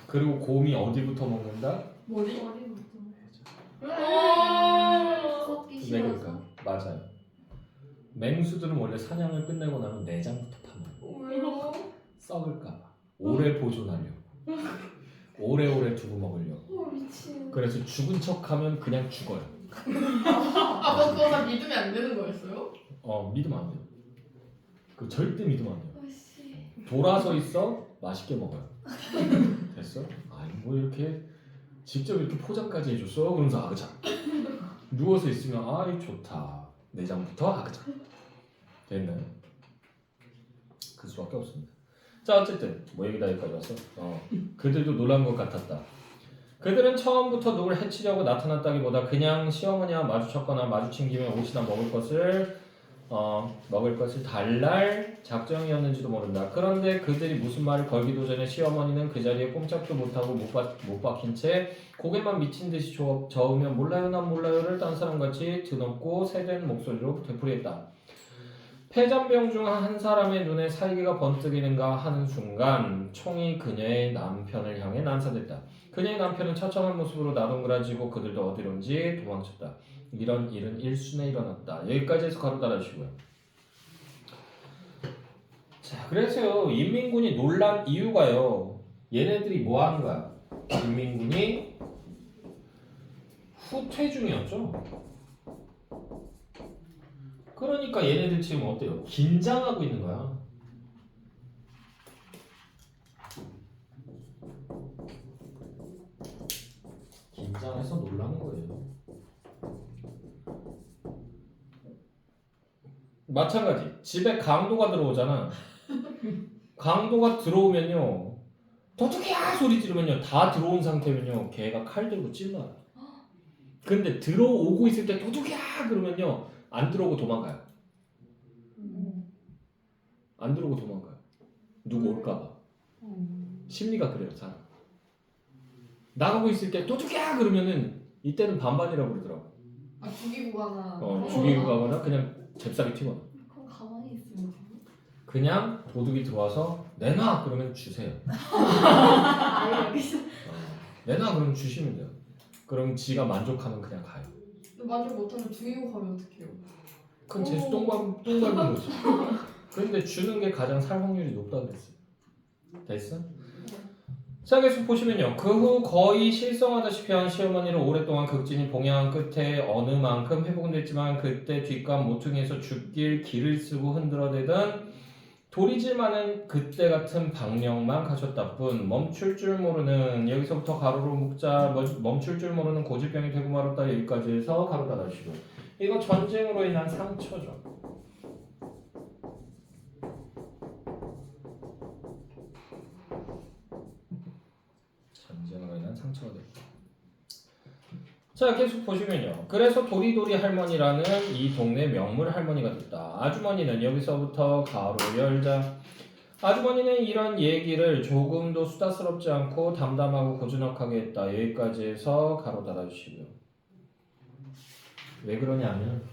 그리고 곰이 어디부터 먹는다? 머리? 걷기 네, 싫어서. 그러니까 맞아요. 맹수들은 원래 사냥을 끝내고 나면 내장부터 파먹어요. 왜요? 썩을까봐. 오래 보존하려고. 오래오래 두고 먹으려고. 미친. 그래서 죽은 척하면 그냥 죽어요. 그거 다 믿으면 안 되는 거였어요? 믿으면 안 돼요. 그 절대 믿으면 안 돼요. 돌아서 있어 맛있게 먹어요. 됐어? 아니 뭐 이렇게 직접 이렇게 포장까지 해줬어? 그러면서 아그작. 누워서 있으면 아이 좋다. 내장부터 아그작. 됐나요? 그 수밖에 없습니다. 자 어쨌든 뭐 얘기 다 여기까지 왔어. 그들도 놀란 것 같았다. 그들은 처음부터 누굴 해치려고 나타났다기보다 그냥 시어머니와 마주쳤거나 마주친 김에 옷이나 먹을 것을 달랄 작정이었는지도 모른다. 그런데 그들이 무슨 말을 걸기도 전에 시어머니는 그 자리에 꼼짝도 못하고 못 박힌 채 고개만 미친 듯이 저으며 몰라요 난 몰라요를 딴 사람같이 드높고 세된 목소리로 되풀이했다. 패잔병 중 한 사람의 눈에 살기가 번뜩이는가 하는 순간 총이 그녀의 남편을 향해 난사됐다. 그녀의 남편은 처참한 모습으로 나동그라지고 그들도 어디론지 도망쳤다. 이런 일은 일순에 일어났다. 여기까지 해서 가로 따라주시고요. 자, 그래서요 인민군이 놀란 이유가요. 얘네들이 뭐 하는 거야? 인민군이 후퇴 중이었죠. 그러니까 얘네들 지금 어때요? 긴장하고 있는 거야. 긴장해서 놀라는 거예요. 마찬가지. 집에 강도가 들어오잖아. 강도가 들어오면요. 도둑이야 소리 지르면요. 다 들어온 상태면요. 걔가 칼 들고 찔러요. 근데 들어오고 있을 때 도둑이야 그러면요. 안 들어오고 도망가요. 안 들어오고 도망가요. 누구 올까봐. 심리가 그래요, 사람. 나가고 있을 때 도둑이야 그러면은 이때는 반반이라고 그러더라고. 아 죽이고 가나. 죽이고 가거나 그냥 잽싸게 튀거나. 그럼 가만히 있으면 돼요? 그냥 도둑이 들어와서 내놔 그러면 주세요. 아예 여기서 내놔 그러면 주시면 돼요. 그럼 지가 만족하면 그냥 가요. 만족 못하면 죽이고 가면 어떡해요? 그건 재수 똥 밟은 거지. 그런데 주는 게 가장 살 확률이 높다고 그랬어요. 됐어? 자, 계속 보시면요. 그 후 거의 실성하다시피 한 시어머니를 오랫동안 극진히 봉양한 끝에 어느 만큼 회복은 됐지만 그때 뒷감 모퉁이에서 죽길 기를 쓰고 흔들어대던 도리질 많은 그때 같은 방령만 가셨다 뿐 멈출 줄 모르는 여기서부터 가로로 묶자 멈출 줄 모르는 고질병이 되고 말았다 여기까지 해서 가로 닫아주시고 이거 전쟁으로 인한 상처죠. 전쟁으로 인한 상처가 됐다. 자 계속 보시면요. 그래서 도리도리 할머니라는 이 동네 명물 할머니가 됐다. 아주머니는 여기서부터 가로 열자. 아주머니는 이런 얘기를 조금도 수다스럽지 않고 담담하고 고즈넉하게 했다. 여기까지 해서 가로 닫아주시고요. 왜 그러냐면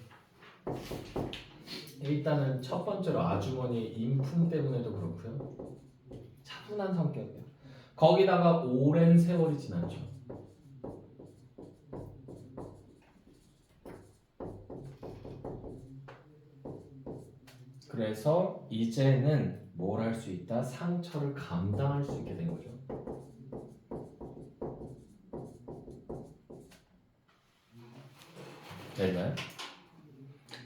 일단은 첫 번째로 아주머니 인품 때문에도 그렇고요. 차분한 성격이에요. 거기다가 오랜 세월이 지났죠. 그래서 이제는 뭘 할 수 있다? 상처를 감당할 수 있게 된 거죠. 됐나요?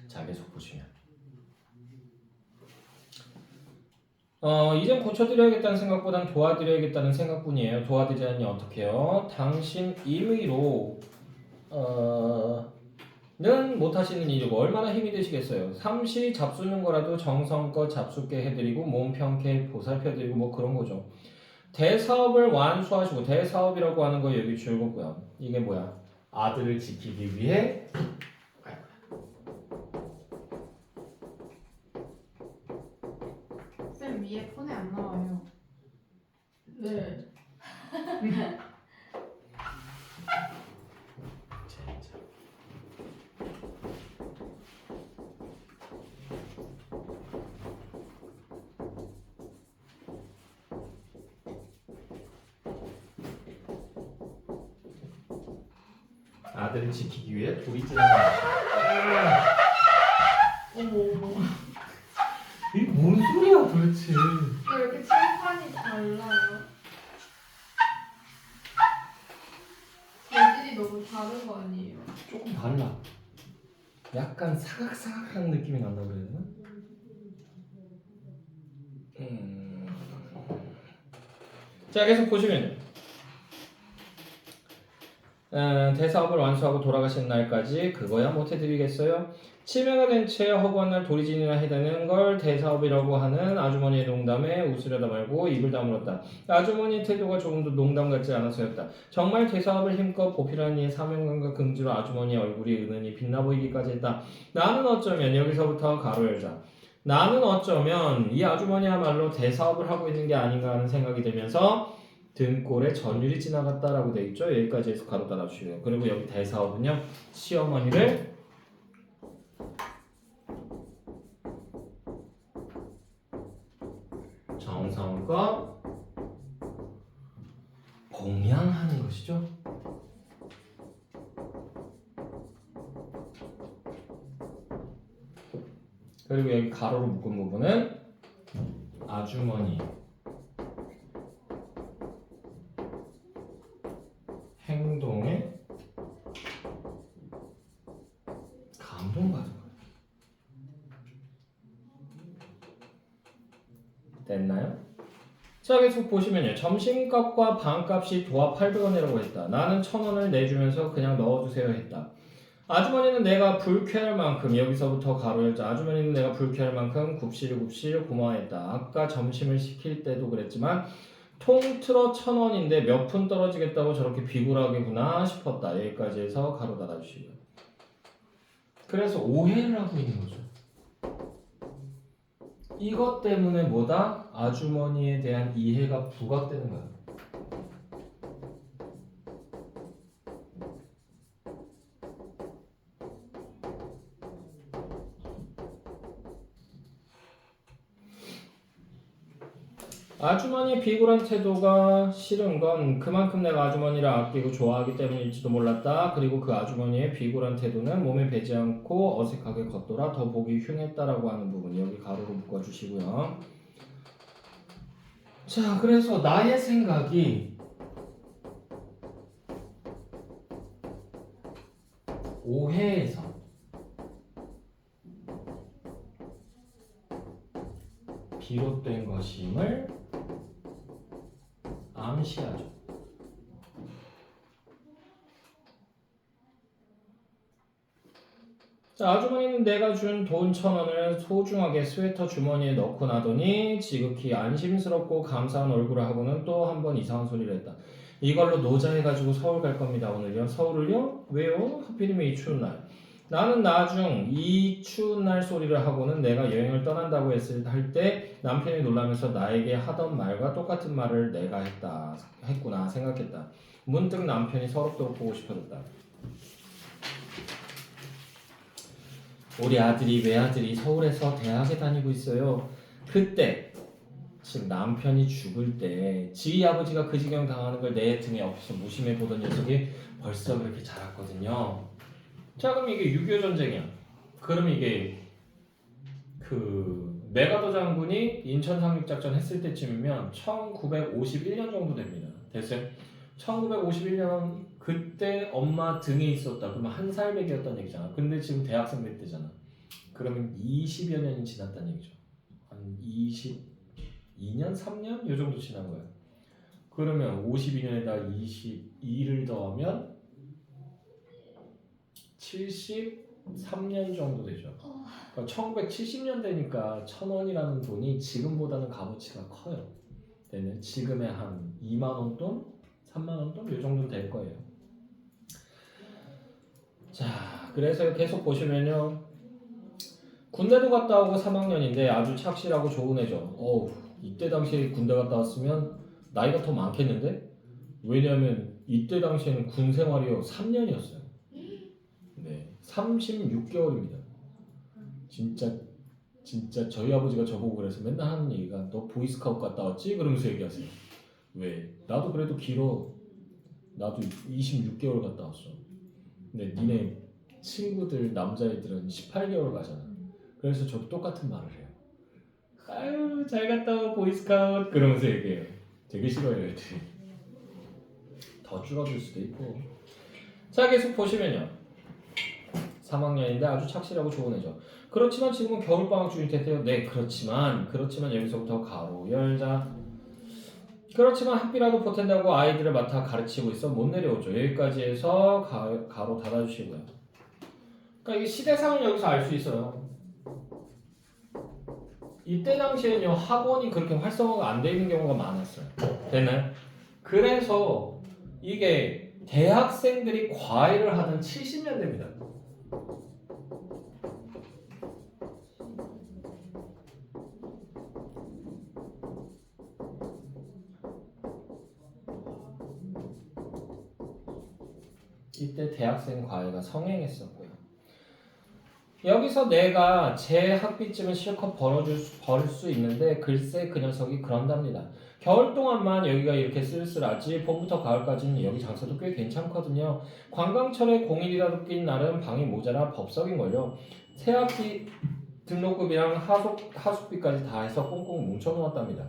자, 계속 보시면 이젠 고쳐드려야겠다는 생각보단 도와드려야겠다는 생각뿐이에요. 도와드리자니 어떻게 해요? 당신 임의로 는 못하시는 일이고 얼마나 힘이 드시겠어요. 삼시 잡수는 거라도 정성껏 잡숫게 해드리고 몸 편케 보살펴드리고 뭐 그런 거죠. 대사업을 완수하시고 대사업이라고 하는 거 여기 줄거고요. 이게 뭐야? 아들을 지키기 위해 쌤 위에 폰에 안 나와요. 네. 아들을 지키기 위해 도리질하는 어머. 이게 뭔 소리야 도대체. 왜 이렇게 칠판이 달라요? 재질이 너무 다른 거 아니에요? 조금 달라. 약간 사각사각한 느낌이 난다고 그래야 되나? 자 계속 보시면요. 대사업을 완수하고 돌아가신 날까지 그거야 못해드리겠어요? 치매가 된 채 허구한 날 도리진이나 해대는 걸 대사업이라고 하는 아주머니의 농담에 웃으려다 말고 입을 다물었다. 아주머니의 태도가 조금도 농담 같지 않아서였다. 정말 대사업을 힘껏 보필하는 이의 사명감과 긍지로 아주머니의 얼굴이 은은히 빛나 보이기까지 했다. 나는 어쩌면 여기서부터 가로 열자. 나는 어쩌면 이 아주머니야말로 대사업을 하고 있는 게 아닌가 하는 생각이 들면서 등골에 전율이 지나갔다라고 돼 있죠. 여기까지 해서 가로 닫아주시고요. 그리고 여기 대사업은요. 시어머니를 정성껏 봉양하는 것이죠. 그리고 여기 가로로 묶은 부분은 아주머니 행동에 됐나요? 자, 계속 보시면요. 점심값과 반값이 도합 800원이라고 했다. 나는 1000원을 내주면서 그냥 넣어주세요 했다. 아주머니는 내가 불쾌할 만큼, 여기서부터 가로 열자. 아주머니는 내가 불쾌할 만큼 굽실 고마워했다. 아까 점심을 시킬 때도 그랬지만 통틀어 1000원인데 몇 푼 떨어지겠다고 저렇게 비굴하게구나 싶었다. 여기까지 해서 가로 닫아주시고요. 그래서 오해를 하고 있는 거죠. 이것 때문에 뭐다? 아주머니에 대한 이해가 부각되는 거야. 아주머니의 비굴한 태도가 싫은 건 그만큼 내가 아주머니를 아끼고 좋아하기 때문일지도 몰랐다. 그리고 그 아주머니의 비굴한 태도는 몸에 배지 않고 어색하게 걷돌아 더 보기 흉했다라고 하는 부분 여기 가로로 묶어주시고요. 자, 그래서 나의 생각이 오해에서 비롯된 것임을 암시하죠. 자, 아주머니는 내가 준 돈 1000원을 소중하게 스웨터 주머니에 넣고 나더니 지극히 안심스럽고 감사한 얼굴을 하고는 또 한 번 이상한 소리를 했다. 이걸로 노자해가지고 서울 갈 겁니다. 오늘요? 서울을요? 왜요? 하필이면 이 추운 날. 나는 나중 이 추운 날 소리를 하고는 내가 여행을 떠난다고 할 때 남편이 놀라면서 나에게 하던 말과 똑같은 말을 내가 했구나 생각했다. 문득 남편이 서럽도록 보고 싶어졌다. 우리 외아들이 서울에서 대학에 다니고 있어요. 그때 즉 남편이 죽을 때 지희 아버지가 그 지경 당하는 걸 내 등에 엎어서 무심해 보던 녀석이 벌써 그렇게 자랐거든요. 자, 그럼 이게 6.25 전쟁이야. 그럼 이게 그 메가더 장군이 인천 상륙작전 했을 때쯤이면 1951년 정도 됩니다. 됐어요? 1951년 그때 엄마 등에 있었다. 그러면 한 살 배기였다는 얘기잖아. 근데 지금 대학생 될 때잖아. 그러면 20여 년이 지났다는 얘기죠. 한 22년, 3년? 요 정도 지난 거야. 그러면 52년에다 22를 더하면 73년 정도 되죠. 그러니까 1970년대니까 1000원이라는 돈이 지금보다는 값어치가 커요. 되는 지금의 한 2만 원 돈, 3만 원 돈, 이 정도 될 거예요. 자, 그래서 계속 보시면요. 군대도 갔다 오고 3학년인데 아주 착실하고 좋은 애죠. 이때 당시에 군대 갔다 왔으면 나이가 더 많겠는데? 왜냐하면 이때 당시에는 군 생활이요 3년이었어요. 네, 36개월입니다. 진짜 저희 아버지가 저보고 그래서 맨날 하는 얘기가 너 보이스카우트 갔다 왔지? 그러면서 얘기하세요. 왜? 나도 그래도 길어. 나도 26개월 갔다 왔어. 근데 니네 친구들 남자애들은 18개월 가잖아. 그래서 저도 똑같은 말을 해요. 아유 잘 갔다 와 보이스카우트 그러면서 얘기해요. 되게 싫어해요 애들이. 더 줄어들 수도 있고. 자, 계속 보시면요. 3학년인데 아주 착실하고 좋은 애죠. 그렇지만 지금은 겨울방학 중일 텐데요. 네, 그렇지만 여기서부터 가로 열자. 그렇지만 학비라도 보탠다고 아이들을 맡아 가르치고 있어 못 내려오죠. 여기까지 해서 가로 닫아주시고요. 그러니까 이게 시대상을 여기서 알 수 있어요. 이때 당시에는요 학원이 그렇게 활성화가 안 돼 있는 경우가 많았어요. 됐나요? 그래서 이게 대학생들이 과외를 하던 70년대입니다. 이때 대학생 과외가 성행했었고요. 여기서 내가 제 학비쯤은 실컷 벌 수 있는데 글쎄 그 녀석이 그런답니다. 겨울 동안만 여기가 이렇게 쓸쓸하지 봄부터 가을까지는 여기 장사도 꽤 괜찮거든요. 관광철에 공일이라도 낀 날은 방이 모자라 법석인걸요. 새학기 등록금이랑 하숙비까지 다 해서 꽁꽁 뭉쳐놓았답니다.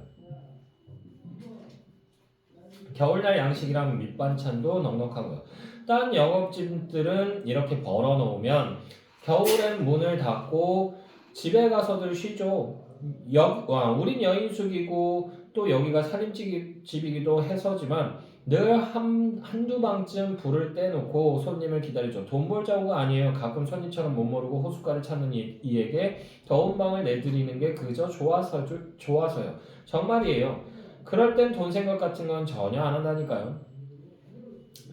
겨울날 양식이랑 밑반찬도 넉넉하고요. 딴 영업집들은 이렇게 벌어놓으면 겨울엔 문을 닫고 집에 가서들 쉬죠. 우린 여인숙이고 또 여기가 살림집이기도 해서지만 늘 한두 방쯤 불을 떼놓고 손님을 기다리죠. 돈 벌 자고가 아니에요. 가끔 손님처럼 못 모르고 호숫가를 찾는 이에게 더운 방을 내드리는 게 그저 좋아서요. 정말이에요. 그럴 땐 돈 생각 같은 건 전혀 안 한다니까요.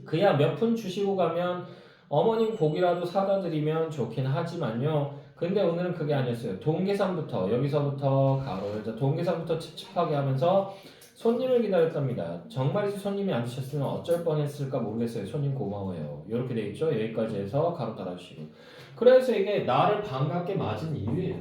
그야 몇 푼 주시고 가면 어머님 고기라도 사다 드리면 좋긴 하지만요. 근데 오늘은 그게 아니었어요. 돈 계산부터 여기서부터 가로 열자 돈 계산부터 찝찝하게 하면서 손님을 기다렸답니다. 정말이지 손님이 안 드셨으면 어쩔 뻔했을까 모르겠어요. 손님 고마워요. 이렇게 돼 있죠. 여기까지 해서 가로 달아주시고. 그래서 이게 나를 반갑게 맞은 이유예요.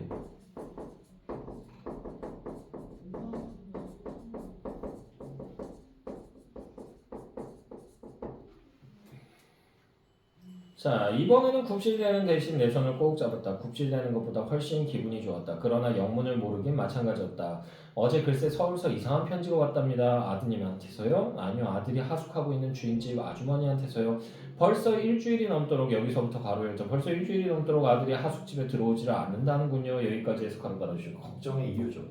자, 이번에는 굽실대는 대신 내 손을 꼭 잡았다. 굽실대는 것보다 훨씬 기분이 좋았다. 그러나 영문을 모르긴 마찬가지였다. 어제 글쎄 서울서 이상한 편지가 왔답니다. 아드님한테서요? 아니요, 아들이 하숙하고 있는 주인집 아주머니한테서요. 벌써 일주일이 넘도록 여기서부터 가로 열자. 벌써 일주일이 넘도록 아들이 하숙집에 들어오지를 않는다는군요. 여기까지 해서 가로 달아주시고 걱정의 이유죠.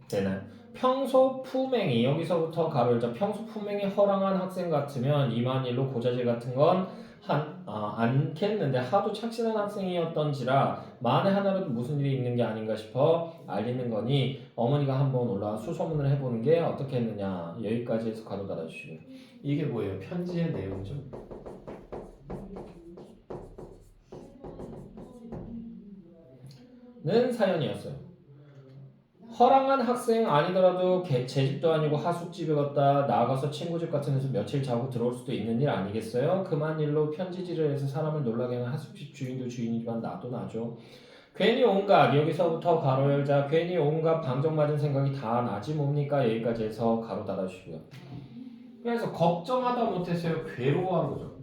되나요? 평소 품행이 여기서부터 가로 열자 평소 품행이 허랑한 학생 같으면 이만일로 고자질 같은 건 않겠는데 하도 착실한 학생이었던지라 만에 하나라도 무슨 일이 있는 게 아닌가 싶어 알리는 거니 어머니가 한번 올라와 수소문을 해보는 게 어떻게 했느냐 여기까지 해서 가로 달아주시고 이게 뭐예요? 편지의 내용이죠. 는 사연이었어요. 허랑한 학생 아니더라도 제 집도 아니고 하숙집에 갔다 나가서 친구 집 같은 데서 며칠 자고 들어올 수도 있는 일 아니겠어요? 그만 일로 편지질을 해서 사람을 놀라게 하는 하숙집 주인도 주인이지만 나도 나죠. 괜히 온갖 여기서부터 가로 열자 괜히 온갖 방정맞은 생각이 다 나지 뭡니까? 여기까지 해서 가로 달아주시고요. 그래서 걱정하다 못해서요 괴로워한 거죠.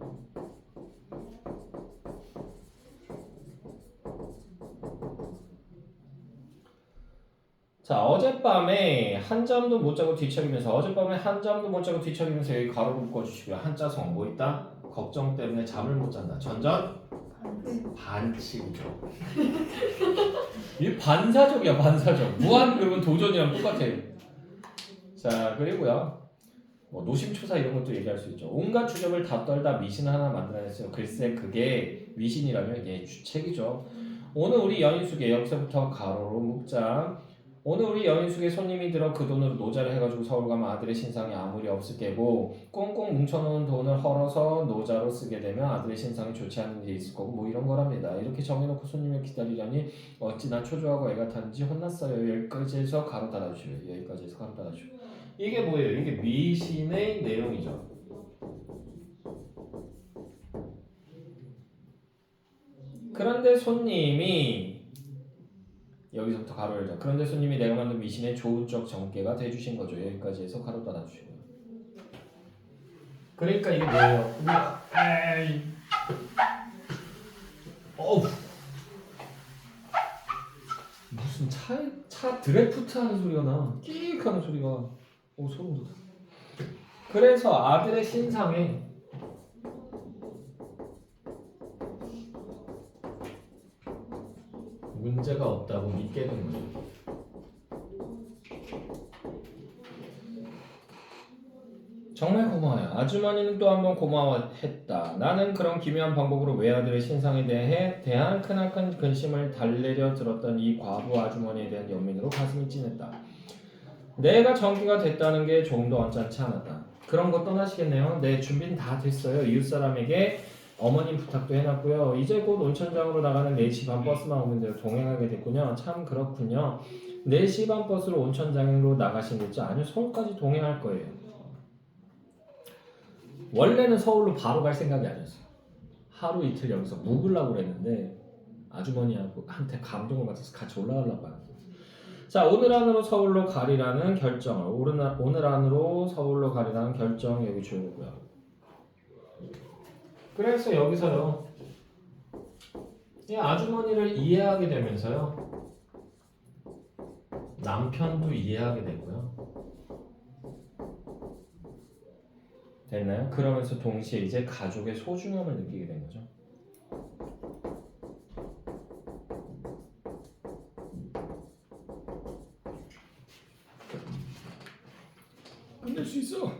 자, 어젯밤에 한잠도 못 자고 뒤척이면서 여기 가로 묶어주시고요. 한자성 뭐 있다? 걱정 때문에 잠을 못 잔다. 전전 반칙이죠. 이 반사적이야 반사적. 무한 그러면 도전이랑 똑같아요. 자 그리고요. 뭐 노심초사 이런 것도 얘기할 수 있죠. 온갖 주접을 다 떨다 미신 하나 만들어냈어요. 글쎄 그게 미신이라면 예 주책이죠. 오늘 우리 여인숙에 여기서부터 가로로 묶자. 오늘 우리 여인숙에 손님이 들어 그 돈으로 노자를 해가지고 서울 가면 아들의 신상이 아무리 없을 게고 꽁꽁 뭉쳐놓은 돈을 헐어서 노자로 쓰게 되면 아들의 신상이 좋지 않은 일이 있을 거고 뭐 이런 거랍니다. 이렇게 정해놓고 손님을 기다리려니 어찌나 초조하고 애가 타는지 혼났어요. 여기까지 해서 가로 달아주시고요. 여기까지 해서 가로 달아주시고 이게 뭐예요? 이게 미신의 내용이죠. 그런데 손님이 여기서부터 가로 열자. 그런데 손님이 내가 만든 미신의 좋은 쪽 정계가 돼주신 거죠. 여기까지 해서 가로 달아주시고요. 그러니까 이게 뭐예요? 에이. 어우. 무슨 차 드래프트 하는 소리가 나. 끼익 하는 소리가. 오 소름 돋아. 그래서 아들의 신상에 문제가 없다고 믿게 된 거죠. 정말 고마워요. 아주머니는 또 한 번 고마워했다. 나는 그런 기묘한 방법으로 외아들의 신상에 대한 크나큰 근심을 달래려 들었던 이 과부 아주머니에 대한 연민으로 가슴이 찐했다. 내가 정기가 됐다는 게 조금도 언짢지 않았다. 그런 거 떠나시겠네요. 네, 준비는 다 됐어요. 이웃사람에게 어머님 부탁도 해놨고요. 이제 곧 온천장으로 나가는 4시 반 버스만 오면 돼요. 동행하게 됐군요. 참 그렇군요. 4시 반 버스로 온천장으로 나가시겠죠? 아니요, 서울까지 동행할 거예요. 원래는 서울로 바로 갈 생각이 아니었어요. 하루 이틀 여기서 묵으려고 그랬는데 아주머니한테 감동을 받아서 같이 올라가려고 하는 거예요. 자, 오늘 안으로 서울로 가리라는 결정을 오늘 안으로 서울로 가리라는 결정 여기 주고요. 그래서 여기서요 이 아주머니를 이해하게 되면서요 남편도 이해하게 되고요. 됐나요? 그러면서 동시에 이제 가족의 소중함을 느끼게 된 거죠. 끝낼 수 있어.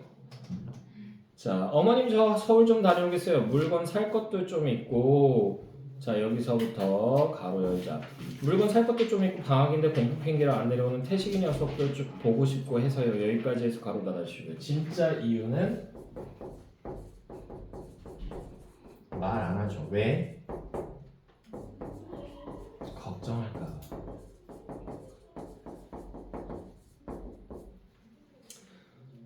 자, 어머님 저 서울 좀 다녀오겠어요. 물건 살 것도 좀 있고. 자, 여기서부터 가로 열자. 물건 살 것도 좀 있고 방학인데 공부 핑계로 안 내려오는 태식이 녀석들 좀 보고 싶고 해서요. 여기까지 해서 가로 닫아주시고요. 진짜 이유는 말 안 하죠. 왜? 걱정할까 봐.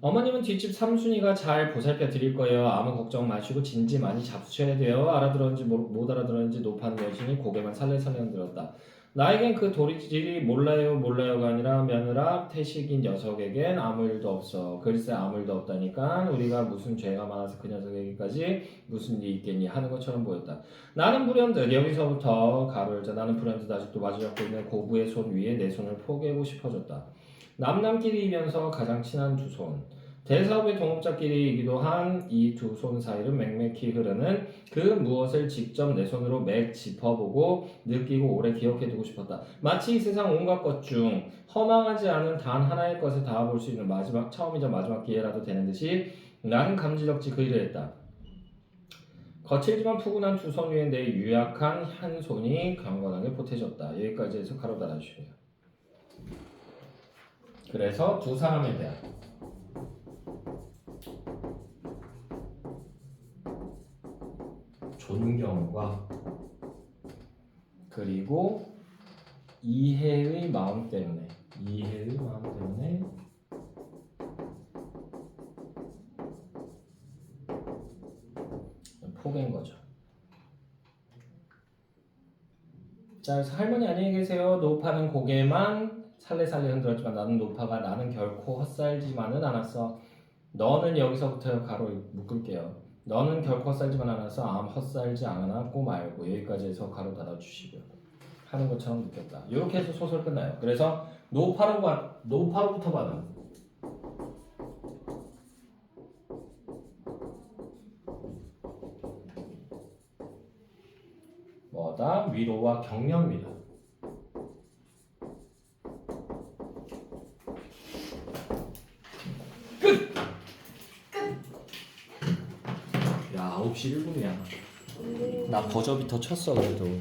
어머님은 뒷집 삼순이가 잘 보살펴 드릴 거예요. 아무 걱정 마시고 진지 많이 잡수셔야 돼요. 알아들었는지 못 알아들었는지 노파는 여신이 고개만 살래살래 흔들었다. 나에겐 그 도리질이 몰라요가 아니라 며느라 태식인 녀석에겐 아무 일도 없어. 글쎄 아무 일도 없다니까. 우리가 무슨 죄가 많아서 그 녀석에게까지 무슨 일이 있겠니 하는 것처럼 보였다. 나는 불현듯 여기서부터 가로 열자. 나는 불현듯 아직도 마주잡고 있는 고부의 손 위에 내 손을 포개고 싶어졌다. 남남끼리이면서 가장 친한 두 손. 대사업의 동업자끼리이기도 한 이 두 손 사이를 맹맥히 흐르는 그 무엇을 직접 내 손으로 맥 짚어보고 느끼고 오래 기억해두고 싶었다. 마치 이 세상 온갖 것 중 허망하지 않은 단 하나의 것을 닿아볼 수 있는 마지막 처음이자 마지막 기회라도 되는 듯이 나는 감지덕지 그 일을 했다. 거칠지만 푸근한 두 손 위에 내 유약한 한 손이 경건하게 보태졌다. 여기까지 해서 가로 달아주세요. 그래서 두 사람에 대한 존경과 그리고 이해의 마음 때문에 포기한 거죠. 자, 그래서 할머니 안녕히 계세요. 노파는 고개만 살래살래 흔들었지만 나는 결코 헛살지만은 않았어. 너는 여기서부터 가로 묶을게요. 너는 결코 헛살지만 않아서 헛살지 않았고 말고 여기까지 해서 가로 닫아주시고요. 하는 것처럼 느꼈다. 이렇게 해서 소설 끝나요. 그래서 노파로부터 받은 뭐다? 위로와 격려입니다. 야, 9시 1분이야. 나 버저비터 쳤어 그래도.